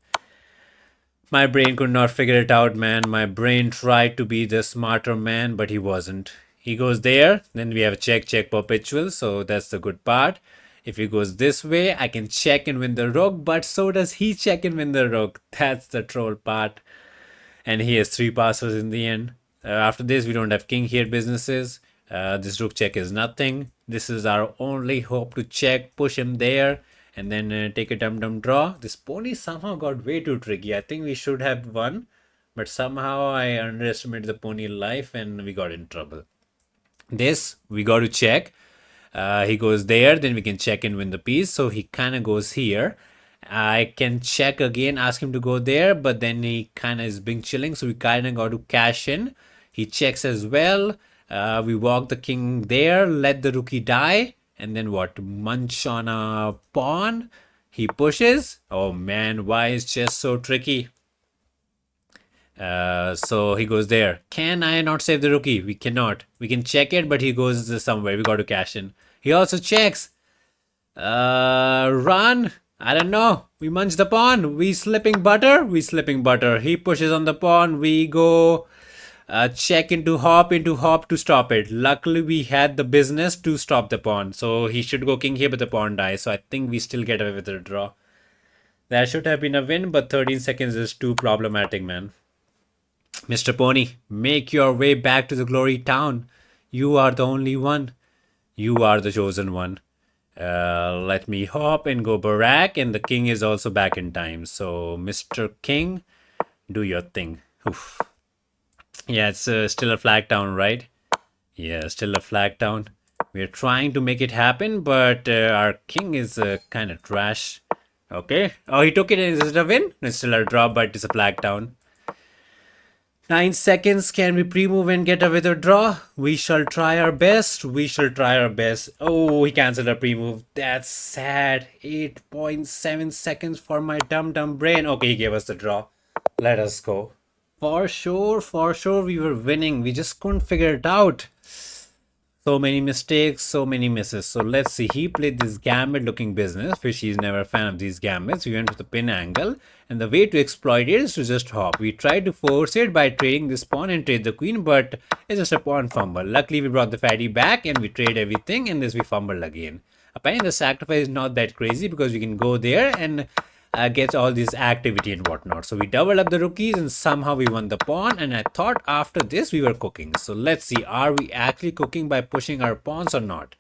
My brain could not figure it out, man. My brain tried to be the smarter man, but he wasn't. He goes there, then we have a check perpetual, so that's the good part. If he goes this way, I can check and win the rook, but so does he check and win the rook. That's the troll part. And he has 3 passes in the end. After this, we don't have king here businesses. This rook check is nothing. This is our only hope to check, push him there, and then take a dum-dum draw. This pony somehow got way too tricky. I think we should have won, But somehow I underestimated the pony life and we got in trouble. This we got to check. He goes there, then we can check and win the piece. So he kind of goes here. I can check again, ask him to go there, but then he kind of is being chilling, so we kind of got to cash in. He checks as well. We walk the king there, let the rookie die, and then what? Munch on a pawn. He pushes. Oh man, why is chess so tricky? So he goes there. Can I not save the rookie? We cannot. We can check it, but he goes somewhere. We got to cash in. He also checks. Run. I don't know. We munch the pawn. We slipping butter. We slipping butter. He pushes on the pawn. We go check into hop to stop it. Luckily, we had the business to stop the pawn. So he should go king here, but the pawn dies. So I think we still get away with a draw. That should have been a win, but 13 seconds is too problematic, man. Mr. Pony, make your way back to the glory town. You are the only one. You are the chosen one. Let me hop and go Barack, and the king is also back in time. So, Mr. King, do your thing. Oof. Yeah, it's still a flag town, right? Yeah, still a flag town. We're trying to make it happen, but our king is kind of trash. Okay. Oh, he took it. Is it a win? No, it's still a draw, but it's a flag town. 9 seconds. Can we pre-move and get a with a draw? We shall try our best. We shall try our best. Oh, he cancelled a pre-move. That's sad. 8.7 seconds for my dumb brain. Okay, he gave us the draw. Let us go. For sure, we were winning. We just couldn't figure it out. So many mistakes, so many misses. So let's see. He played this gambit looking business. Fishy is never a fan of these gambits. We went with the pin angle. And the way to exploit it is to just hop. We tried to force it by trading this pawn and trade the queen, but it's just a pawn fumble. Luckily, we brought the fatty back and we trade everything, and this we fumbled again. Apparently, the sacrifice is not that crazy because we can go there and get all this activity and whatnot. So we doubled up the rookies and somehow we won the pawn. And I thought after this we were cooking. So let's see, are we actually cooking by pushing our pawns or not?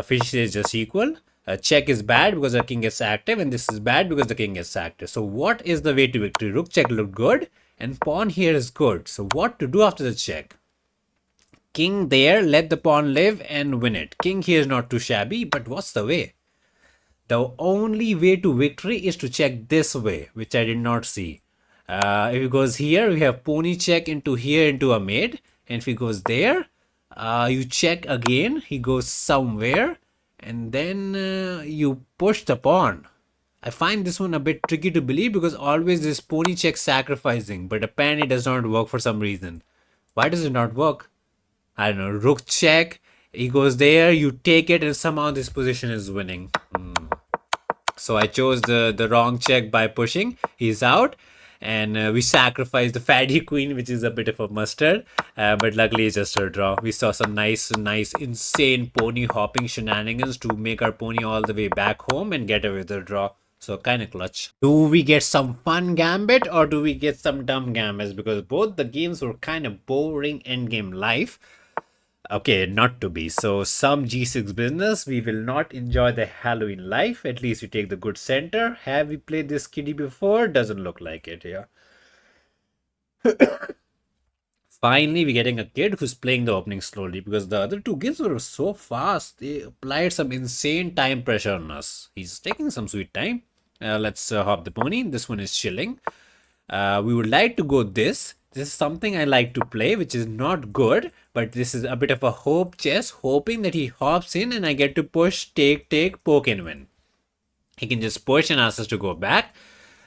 Fish is just equal. Check is bad because the king gets active, and this is bad because the king gets active. So what is the way to victory? Rook check looked good, and pawn here is good. So what to do after the check? King there, let the pawn live and win it. King here is not too shabby, but what's the way? The only way to victory is to check this way, which I did not see. If it goes here, we have pony check into here into a mate. And if he goes there, you check again. He goes somewhere. And then you push the pawn. I find this one a bit tricky to believe because always this pony check sacrificing. But apparently it does not work for some reason. Why does it not work? I don't know. Rook check. He goes there. You take it and somehow this position is winning. So I chose the wrong check by pushing. He's out. And we sacrificed the fatty queen, which is a bit of a mustard. But luckily it's just a draw. We saw some nice, insane pony hopping shenanigans to make our pony all the way back home and get away with a draw. So kind of clutch. Do we get some fun gambit or do we get some dumb gambits? Because both the games were kind of boring endgame life. Okay, not to be. So some G6 business. We will not enjoy the Halloween life. At least we take the good center. Have we played this kitty before? Doesn't look like it, yeah. Finally, we're getting a kid who's playing the opening slowly because the other two kids were so fast. They applied some insane time pressure on us. He's taking some sweet time. Let's hop the pony. This one is chilling. We would like to go this. This is something I like to play, which is not good, but this is a bit of a hope chess, hoping that he hops in and I get to push, take, poke and win. He can just push and ask us to go back.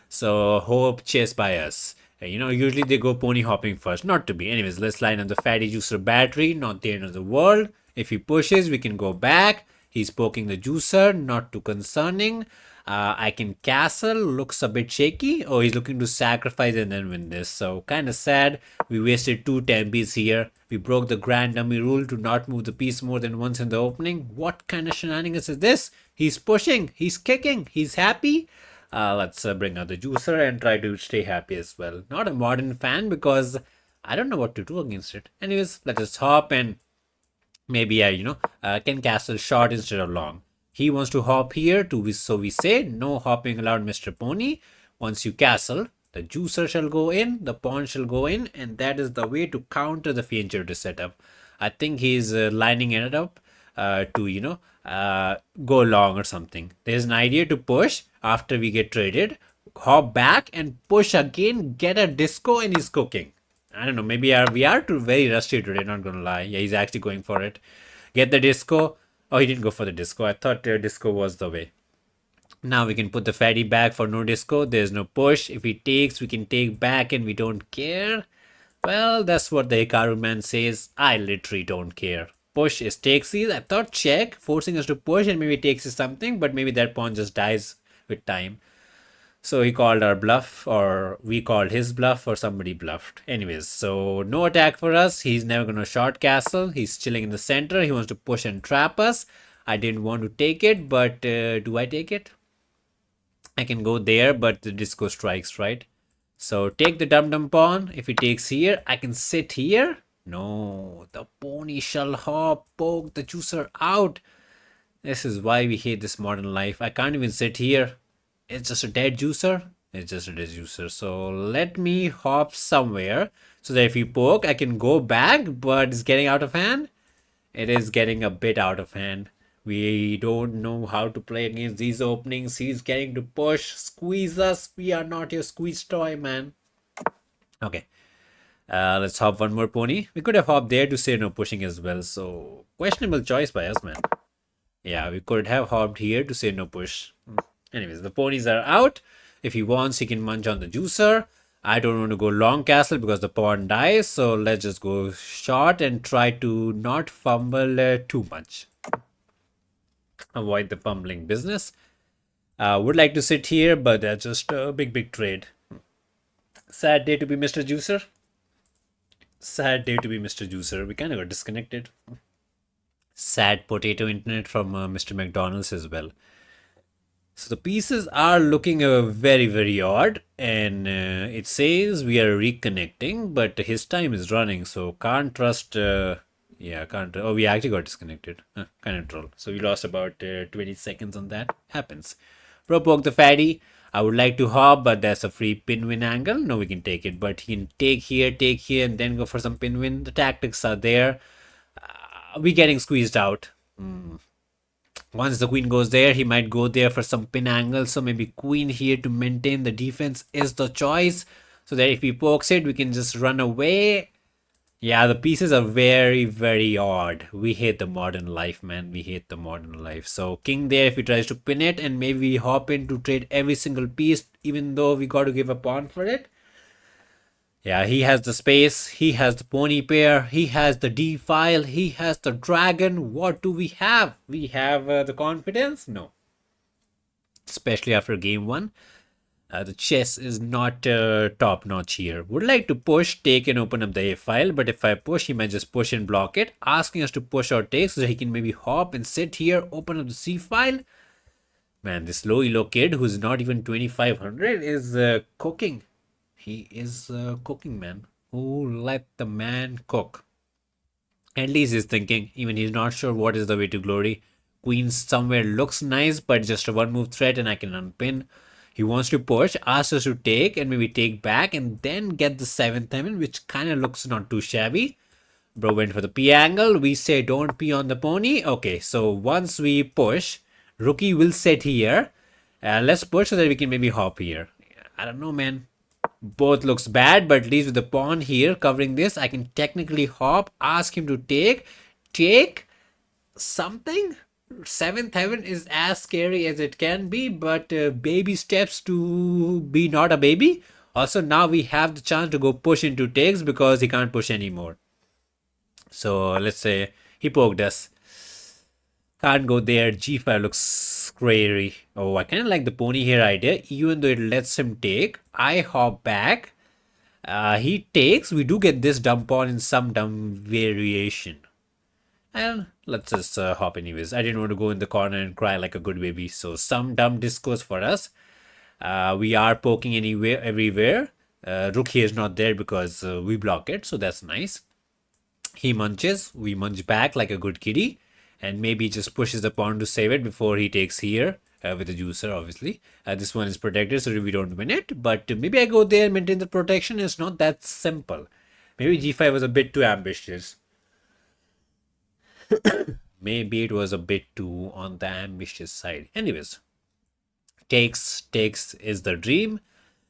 So hope chess by us. Usually they go pony hopping first, not to be. Anyways, let's line up the fatty juicer battery, not the end of the world. If he pushes, we can go back. He's poking the juicer, not too concerning. I can castle, looks a bit shaky. Oh, he's looking to sacrifice and then win this. So kind of sad. We wasted 2 tempies here. We broke the grand dummy rule to not move the piece more than once in the opening. What kind of shenanigans is this? He's pushing, he's kicking, he's happy. Let's bring out the juicer and try to stay happy as well. Not a modern fan because I don't know what to do against it. Anyways, let's just hop and maybe I can castle short instead of long. He wants to hop here, so we say no hopping allowed, Mr. Pony. Once you castle, The juicer shall go in, the pawn shall go in, and that is the way to counter the fianchetto setup. I think he's lining it up to, go long or something. There's an idea to push after we get traded, hop back and push again, get a disco, and he's cooking. I don't know, maybe we are too very rusty today, not gonna lie. Yeah, he's actually going for it. Get the disco. Oh, he didn't go for the disco. I thought disco was the way. Now we can put the fatty back for no disco. There's no push. If he takes, we can take back and we don't care. Well, that's what the Hikaru man says. I literally don't care. Push is takesies. I thought check, forcing us to push and maybe takes is something, but maybe that pawn just dies with time. So he called our bluff, or we called his bluff, or somebody bluffed. Anyways, so no attack for us. He's never going to short castle. He's chilling in the center. He wants to push and trap us. I didn't want to take it, but do I take it? I can go there, but the disco strikes, right? So take the dum-dum pawn. If he takes here, I can sit here. No, the pony shall hop, poke the juicer out. This is why we hate this modern life. I can't even sit here. It's just a dead juicer. It's just a dead juicer. So let me hop somewhere so that if you poke, I can go back, but it's getting out of hand. It is getting a bit out of hand. We don't know how to play against these openings. He's getting to push, squeeze us. We are not your squeeze toy, man. Okay. Let's hop one more pony. We could have hopped there to say no pushing as well. So questionable choice by us, man. Yeah, we could have hopped here to say no push. Anyways, the ponies are out. If he wants, he can munch on the juicer. I don't want to go long castle because the pawn dies. So let's just go short and try to not fumble too much. Avoid the fumbling business. Would like to sit here, but that's just a big trade. Sad day to be Mr. Juicer. Sad day to be Mr. Juicer. We kind of got disconnected. Sad potato internet from Mr. McDonald's as well. So the pieces are looking very odd, and it says we are reconnecting, but his time is running, so can't trust. Yeah, can't. Oh, we actually got disconnected. Kind of troll. So we lost about 20 seconds on that. Happens. Pro poke the fatty. I would like to hop, but that's a free pin win angle. No, we can take it, but he can take here, and then go for some pin win. The tactics are there. We getting squeezed out. Once the queen goes there, he might go there for some pin angle. So maybe queen here to maintain the defense is the choice. So that if he pokes it, we can just run away. Yeah, the pieces are very odd. We hate the modern life, man. We hate the modern life. So king there if he tries to pin it, and maybe we hop in to trade every single piece, even though we got to give a pawn for it. Yeah, he has the space. He has the pony pair. He has the D file. He has the dragon. What do we have? We have the confidence? No. Especially after game one. The chess is not top notch here. Would like to push, take and open up the A file, but if I push, he might just push and block it, asking us to push or take so that he can maybe hop and sit here, open up the C file. Man, this low elo kid who's not even 2500 is cooking. He is cooking, man. Oh, let the man cook. At least he's thinking, even he's not sure what is the way to glory. Queen somewhere looks nice, but just a one move threat and I can unpin. He wants to push, asks us to take and maybe take back and then get the 7th diamond, which kind of looks not too shabby. Bro went for the P angle. We say don't P on the pony. Okay, so once we push, rookie will sit here. Let's push so that we can maybe hop here. I don't know, man. Both looks bad, but at least with the pawn here covering this, I can technically hop, ask him to take something. 7th heaven is as scary as it can be, but baby steps to be not a baby. Also, now we have the chance to go push into takes because he can't push anymore. So let's say he poked us. Can't go there. G5 looks scary. Oh, I kind of like the pony here idea, even though it lets him take. I hop back. He takes. We do get this dumb pawn in some dumb variation. And let's just hop anyways. I didn't want to go in the corner and cry like a good baby. So some dumb discourse for us. We are poking everywhere. Rook here is not there because we block it. So that's nice. He munches. We munch back like a good kitty. And maybe just pushes the pawn to save it before he takes here. with the juicer, obviously. This one is protected, so we don't win it. But maybe I go there and maintain the protection. It's not that simple. Maybe g5 was a bit too ambitious. Maybe it was a bit too on the ambitious side. Anyways, takes is the dream,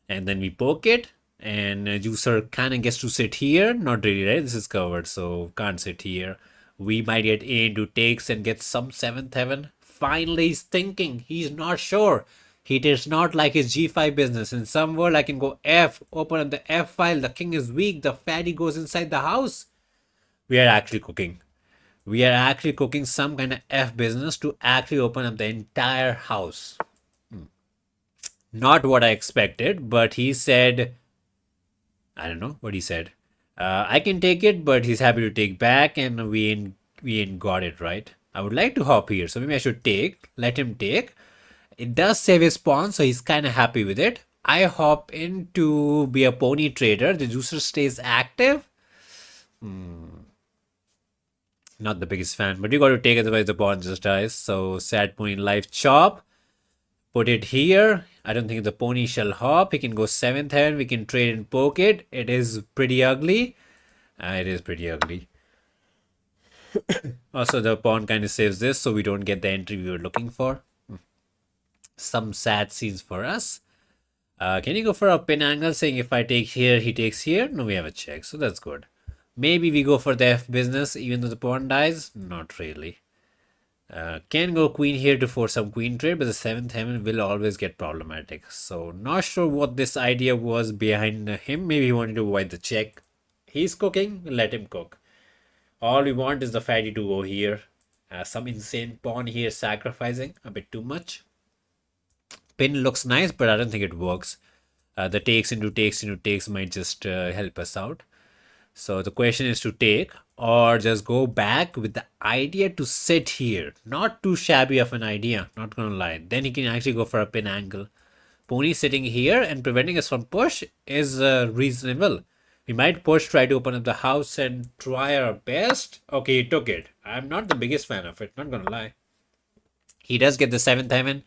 and then we poke it, and juicer kind of gets to sit here. Not really, right? This is covered, so can't sit here. We might get a into takes and get some seventh heaven. Finally, he's thinking. He's not sure. He does not like his g5 business. In some world, I can go f, open up the f file. The king is weak. The fatty goes inside the house. We are actually cooking. We are actually cooking some kind of f business to actually open up the entire house. Not what I expected, but he said, I don't know what he said. I can take it, but he's happy to take back, and we ain't got it right. I would like to hop here, so maybe I should take. Let him take. It does save his pawn, so he's kind of happy with it. I hop in to be a pony trader. The juicer stays active. Not the biggest fan, but you got to take it, otherwise the pawn just dies. So sad point life chop. Put it here. I don't think the pony shall hop. He can go 7th heaven. We can trade and poke it. It is pretty ugly. It is pretty ugly. Also, the pawn kind of saves this, so we don't get the entry we were looking for. Some sad scenes for us. Can you go for a pin angle, saying if I take here, he takes here? No, we have a check, so that's good. Maybe we go for the F business, even though the pawn dies? Not really. Can go queen here to force some queen trade, but the 7th heaven will always get problematic. So not sure what this idea was behind him. Maybe he wanted to avoid the check. He's cooking, let him cook. All we want is the fatty to go here. Some insane pawn here sacrificing, a bit too much. Pin looks nice, but I don't think it works. The takes into takes might just help us out. So the question is to take or just go back with the idea to sit here. Not too shabby of an idea, not gonna lie. Then he can actually go for a pin angle. Pony sitting here and preventing us from push is reasonable. We might push, try to open up the house and try our best. Okay, he took it. I'm not the biggest fan of it, not gonna lie. He does get the 7th heaven.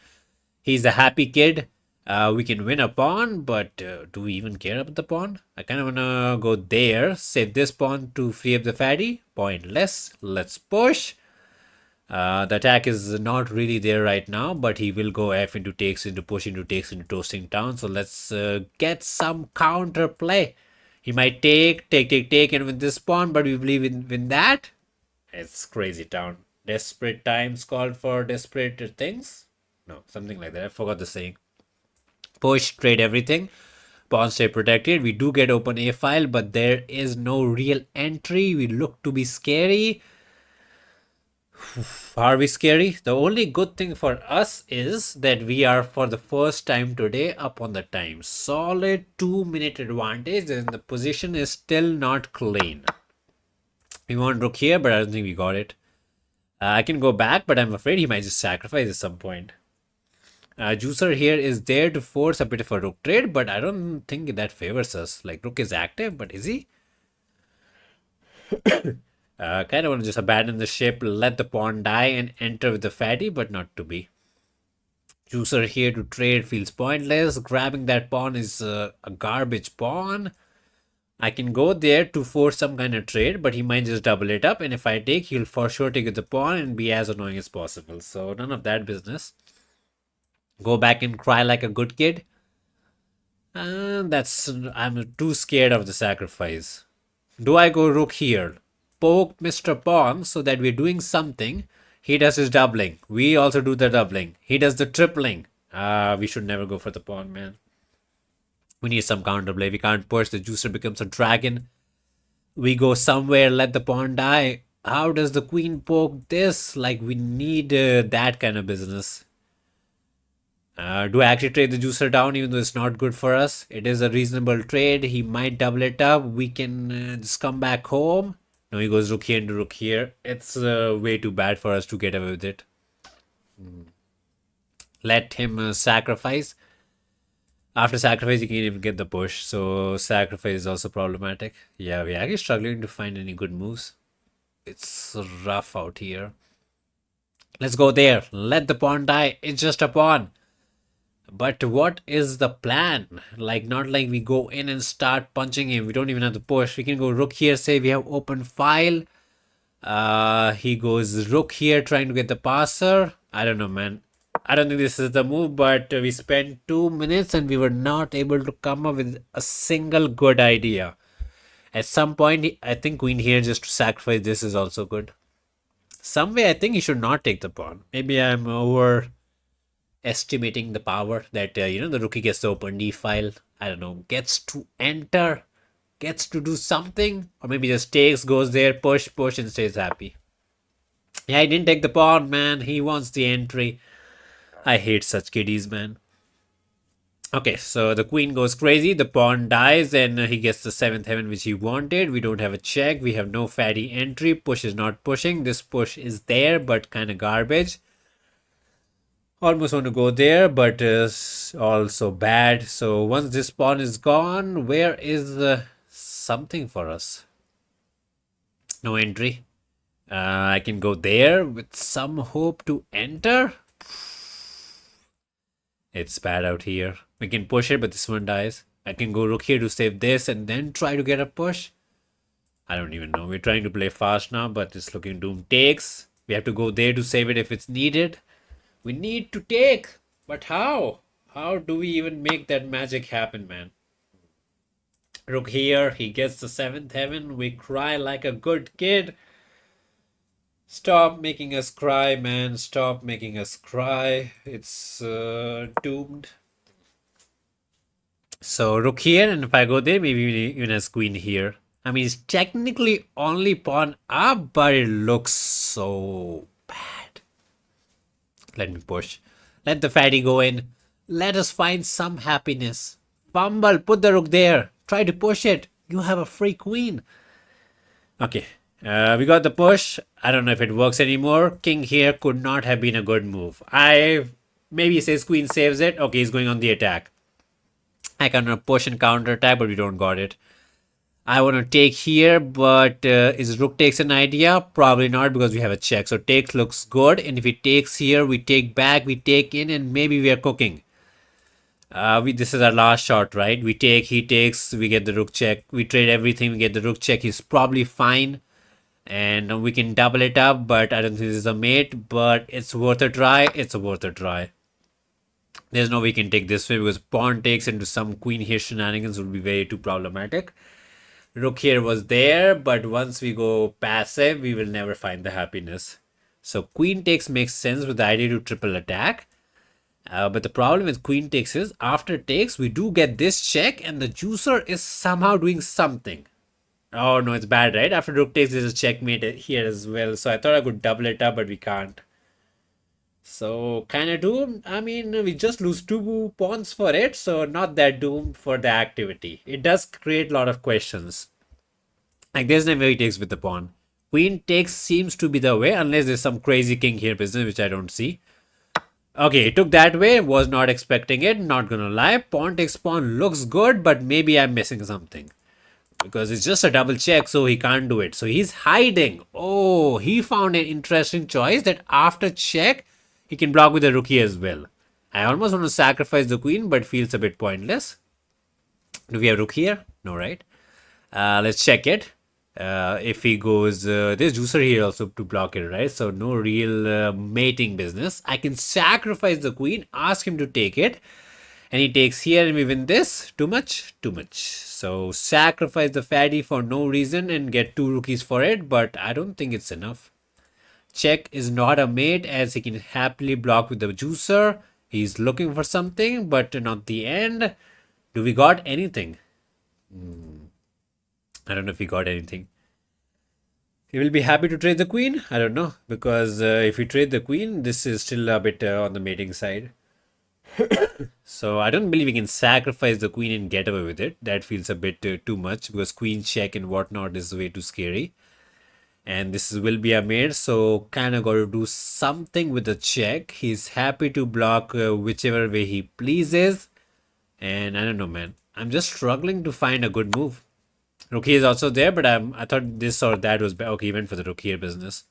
He's a happy kid. We can win a pawn, but do we even care about the pawn? I kind of want to go there, save this pawn to free up the fatty. Pointless. Let's push. The attack is not really there right now, but he will go F into takes into push into takes into toasting town. So let's get some counter play. He might take, and win this pawn, but we believe in that. It's crazy town. Desperate times called for desperate things. No, something like that. I forgot the saying. Push, trade everything. Pawn stay protected. We do get open a file, but there is no real entry. We look to be scary. Are we scary? The only good thing for us is that we are for the first time today up on the time. Solid 2-minute advantage, and the position is still not clean. We want rook here, but I don't think we got it. I can go back, but I'm afraid he might just sacrifice at some point. Juicer here is there to force a bit of a rook trade, but I don't think that favors us. Like, rook is active, but is he? Kind of want to just abandon the ship, let the pawn die, and enter with the fatty, but not to be. Juicer here to trade feels pointless. Grabbing that pawn is a garbage pawn. I can go there to force some kind of trade, but he might just double it up, and if I take, he'll for sure take the pawn and be as annoying as possible. So none of that business. Go back and cry like a good kid. I'm too scared of the sacrifice. Do I go rook here? Poke Mr. Pawn so that we're doing something. He does his doubling. We also do the doubling. He does the tripling. We should never go for the pawn, man. We need some counterplay. We can't push. The juicer becomes a dragon. We go somewhere, let the pawn die. How does the queen poke this? Like, we need that kind of business. Do I actually trade the juicer down even though it's not good for us? It is a reasonable trade. He might double it up. We can just come back home. No, he goes rook here into rook here. It's way too bad for us to get away with it. Let him sacrifice. After sacrifice, you can't even get the push. So sacrifice is also problematic. Yeah, we're actually struggling to find any good moves. It's rough out here. Let's go there. Let the pawn die. It's just a pawn. But what is the plan? Like, not like we go in and start punching him. We don't even have to push. We can go rook here, say we have open file. He goes rook here, trying to get the passer. I don't know, man. I don't think this is the move, but we spent 2 minutes and we were not able to come up with a single good idea. At some point, I think queen here just to sacrifice this is also good. Some way, I think he should not take the pawn. Maybe I'm overestimating the power that, the rookie gets to open d file. I don't know, gets to enter, gets to do something, or maybe just takes, goes there, push, push, and stays happy. Yeah, he didn't take the pawn, man. He wants the entry. I hate such kiddies, man. Okay, so the queen goes crazy, the pawn dies, and he gets the 7th heaven which he wanted. We don't have a check, we have no fatty entry, push is not pushing. This push is there, but kind of garbage. Almost want to go there, but also bad. So once this pawn is gone, where is something for us? No entry. I can go there with some hope to enter. It's bad out here. We can push it, but this one dies. I can go rook here to save this and then try to get a push. I don't even know. We're trying to play fast now, but it's looking doomed. Takes. We have to go there to save it if it's needed. We need to take. But how? How do we even make that magic happen, man? Rook here. He gets the 7th heaven. We cry like a good kid. Stop making us cry, man. Stop making us cry. It's doomed. So rook here, and if I go there, maybe even has queen here. I mean, it's technically only pawn up, but it looks so bad. Let me push. Let the fatty go in. Let us find some happiness. Fumble, put the rook there. Try to push it. You have a free queen. Okay, we got the push. I don't know if it works anymore. King here could not have been a good move. Maybe says queen saves it. Okay, he's going on the attack. I can push and counter attack, but we don't got it. I want to take here, but is rook takes an idea? Probably not, because we have a check. So takes looks good, and if he takes here, we take back, we take in, and maybe we are cooking. This is our last shot, right? We take, he takes, we get the rook check. We trade everything, we get the rook check. He's probably fine, and we can double it up, but I don't think this is a mate, but it's worth a try. It's worth a try. There's no way we can take this way, because pawn takes into some queen here shenanigans would be very too problematic. Rook here was there, but once we go passive, we will never find the happiness. So queen takes makes sense with the idea to triple attack. But the problem with queen takes is, after takes, we do get this check, and the juicer is somehow doing something. Oh no, it's bad, right? After rook takes, there's a checkmate here as well. So I thought I could double it up, but we can't. So kind of doomed. I mean, we just lose 2 pawns for it, so not that doomed for the activity. It does create a lot of questions. Like, there's no way he takes with the pawn. Queen takes seems to be the way, unless there's some crazy king here business, which I don't see. Okay, it took that way. Was not expecting it. Not gonna lie. Pawn takes pawn looks good, but maybe I'm missing something. Because it's just a double check, so he can't do it. So he's hiding. Oh, he found an interesting choice that after check, he can block with the rookie as well. I almost want to sacrifice the queen, but feels a bit pointless. Do we have rook here? No, right? Let's check it. If he goes, there's juicer here also to block it, right? So no real mating business. I can sacrifice the queen, ask him to take it, and he takes here, and we win this. Too much? Too much. So sacrifice the fatty for no reason and get 2 rookies for it, but I don't think it's enough. Check is not a mate, as he can happily block with the juicer. He's looking for something, but not the end. Do we got anything? I don't know if we got anything. He will be happy to trade the queen? I don't know, because if we trade the queen, this is still a bit on the mating side. So I don't believe we can sacrifice the queen and get away with it. That feels a bit too much, because queen check and whatnot is way too scary. And this will be a mate, so kind of got to do something with the check. He's happy to block whichever way he pleases. And I don't know, man. I'm just struggling to find a good move. Rook here is also there, but I thought this or that was bad. Okay, he went for the rook here business.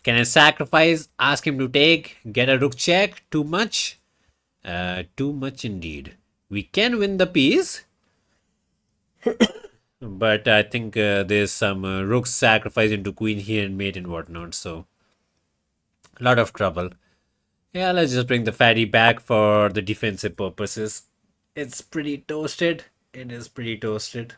Can I sacrifice? Ask him to take. Get a rook check. Too much? Too much indeed. We can win the piece. But I think there's some rook sacrifice into queen here and mate and whatnot. So, a lot of trouble. Yeah, let's just bring the fatty back for the defensive purposes. It's pretty toasted. It is pretty toasted.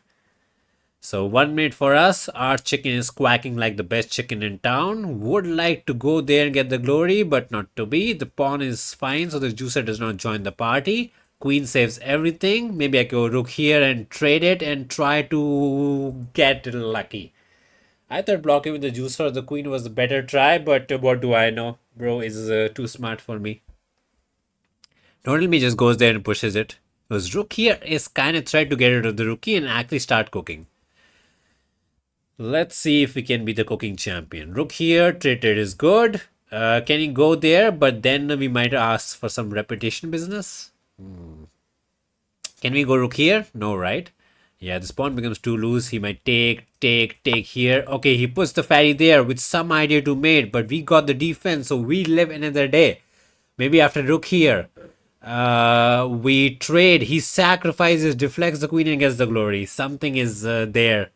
So 1 minute for us. Our chicken is quacking like the best chicken in town. Would like to go there and get the glory, but not to be. The pawn is fine, so the juicer does not join the party. Queen saves everything. Maybe I go rook here and trade it and try to get lucky. I thought blocking with the juicer or the queen was a better try, but what do I know? Bro is too smart for me. Normally just goes there and pushes it. Because rook here is kind of tried to get rid of the rookie and actually start cooking. Let's see if we can be the cooking champion. Rook here, trade is good. Can he go there? But then we might ask for some repetition business. Can we go rook here? No, right? Yeah, this pawn becomes too loose. He might take here. Okay, he puts the fatty there with some idea to mate, but we got the defense, so we live another day. Maybe after rook here, we trade. He sacrifices, deflects the queen and gets the glory. Something is there.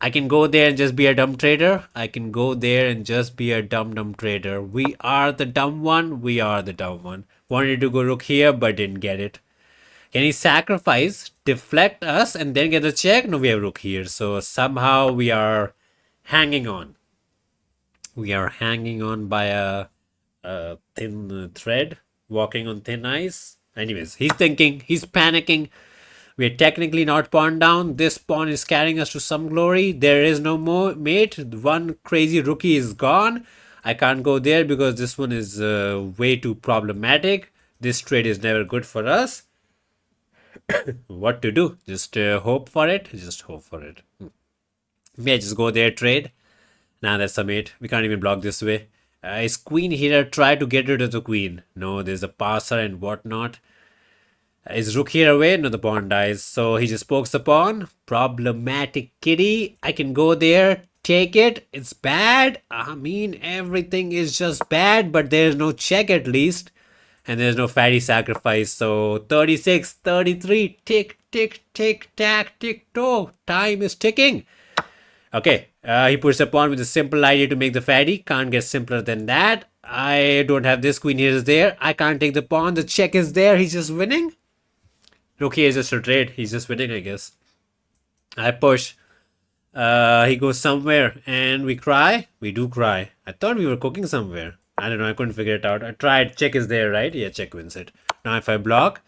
I can go there and just be a dumb trader. I can go there and just be a dumb trader. We are the dumb one. We are the dumb one. Wanted to go rook here, but didn't get it. Can he sacrifice, deflect us, and then get the check? No, we have rook here. So somehow we are hanging on. We are hanging on by a thin thread, walking on thin ice. Anyways, he's thinking, he's panicking. We are technically not pawn down. This pawn is carrying us to some glory. There is no more mate. One crazy rookie is gone. I can't go there because this one is way too problematic. This trade is never good for us. What to do? Just hope for it. Just hope for it. May I just go there, trade? Nah, that's a mate. We can't even block this way. Is queen here? Try to get rid of the queen. No, there's a passer and whatnot. Is rook here away? No, the pawn dies. So he just pokes the pawn. Problematic kitty. I can go there, take it. It's bad. I mean, everything is just bad, but there's no check at least. And there's no fatty sacrifice. So 36, 33, tick, tick, tick, tack, tick, toe. Time is ticking. Okay, he puts the pawn with a simple idea to make the fatty. Can't get simpler than that. I don't have this. Queen here is there. I can't take the pawn. The check is there. He's just winning. Rook here is just a trade. He's just winning, I guess. I push. He goes somewhere and we cry. We do cry. I thought we were cooking somewhere. I don't know. I couldn't figure it out. I tried. Check is there, right? Yeah, check wins it. Now if I block,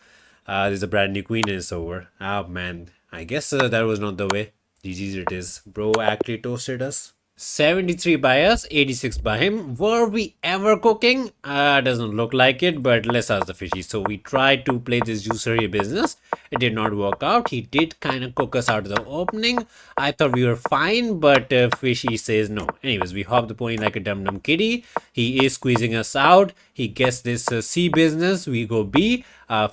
there's a brand new queen and it's over. Oh, man. I guess that was not the way. GG's it is. Bro actually toasted us. 73 by us, 86 by him. Were we ever cooking? Doesn't look like it, but let's ask the fishy. So we tried to play this juicery business. It did not work out. He did kind of cook us out of the opening. I thought we were fine, but fishy says no. Anyways, we hop the pony like a dumb kitty. He is squeezing us out. He gets this C business. We go B.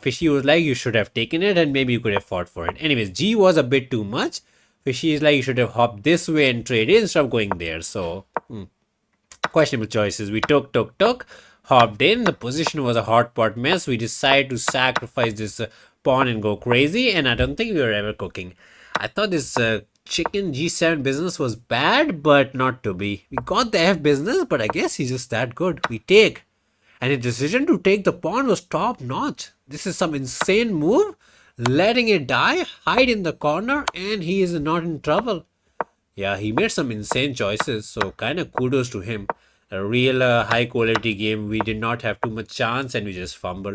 Fishy was like, you should have taken it and maybe you could have fought for it. Anyways, G was a bit too much. Fishy is like, you should have hopped this way and traded instead of going there. So, questionable choices. We took, hopped in. The position was a hot pot mess. We decided to sacrifice this pawn and go crazy. And I don't think we were ever cooking. I thought this chicken G7 business was bad, but not to be. We got the F business, but I guess he's just that good. We take. And his decision to take the pawn was top notch. This is some insane move. Letting it die, hide in the corner, and he is not in trouble. Yeah, he made some insane choices, so kind of kudos to him. A real high quality game. We did not have too much chance and we just fumbled.